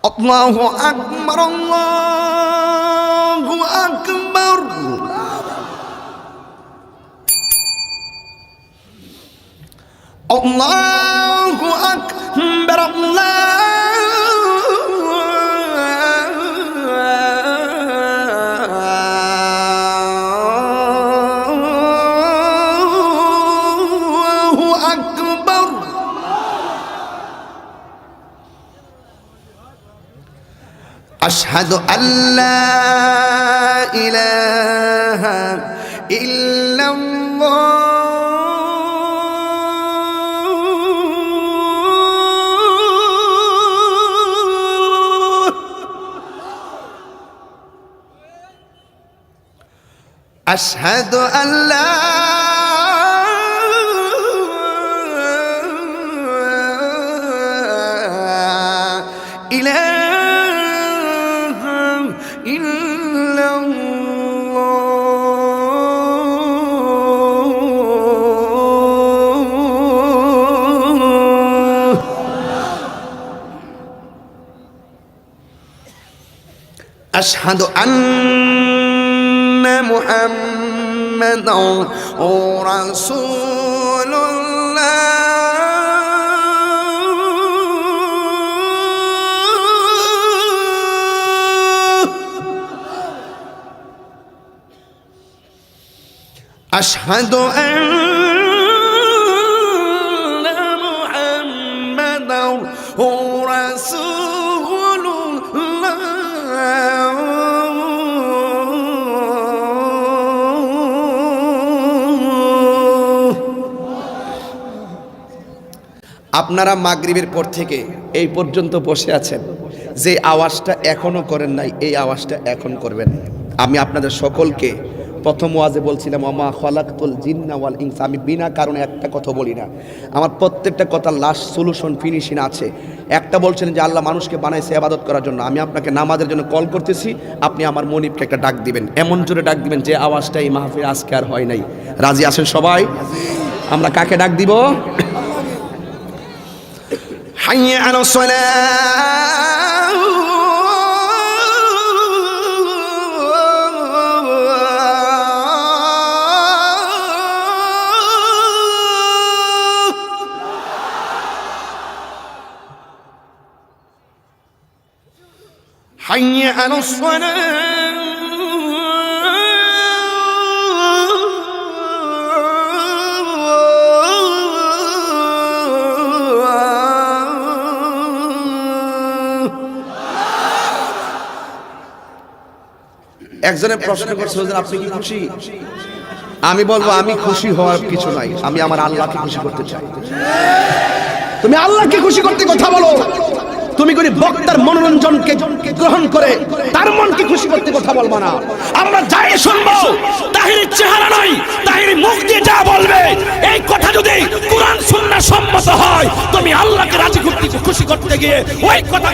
আল্লাহু আকবার, আল্লাহু আকবার। আল্লাহু আকবার, আল্লাহু আকবার। আশহাদু আল্লা ইলাহা ইল্লাল্লাহ। أشهد أن لا إله إلا الله. أشهد أن محمد رسول الله. أشهد أن محمد رسول الله. আপনারা মাগরিবের পর থেকে এই পর্যন্ত বসে আছেন, যে আওয়াজটা এখনো করেন নাই এই আওয়াজটা এখন করবেন। আমি আপনাদের সকলকে প্রথম ওয়াজে বলছিলাম ওমা খালাকতুল জিন্না ওয়াল ইনস, আমি বিনা কারণে একটা কথা বলি না, আমার প্রত্যেকটা কথা লাস্ট সলিউশন ফিনিশিং আছে। একটা বলছিলেন যে আল্লাহ মানুষকে বানাইছে ইবাদত করার জন্য, আমি আপনাকে নামাজের জন্য কল করতেছি, আপনি আমার মনিবকে একটা ডাক দিবেন, এমন জোরে ডাক দিবেন যে আওয়াজটা এই মাহফিলে আজকে আর হয় নাই। রাজি আছেন সবাই? আমরা কাকে ডাক দিব? حي على الصلاة حي على الصلاة. একজনের প্রশ্ন করছে হুজুর আপনি কি খুশি? আমি বলবো আমি খুশি হওয়ার কিছু নাই, আমি আমার আল্লাহকে খুশি করতে চাই। তুমি আল্লাহকে খুশি করতে কথা বলো, তুমি করে বক্তার মনোরঞ্জনকে গ্রহণ করে তার মনকে খুশি করতে কথা বলবা না। আমরা যাই শুনবো তাহিরের চেহারা নয়, তাহিরের মুখ দিয়ে যা বলবে এই কথা যদি কোরআন সুন্নাহ সম্মত হয়, তুমি আল্লাহকে রাজি করতে খুশি করতে গিয়ে ওই কথা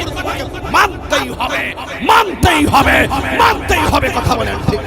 মানতেই হবে, মানতেই হবে, মানতেই হবে। কথা বলেন ঠিক?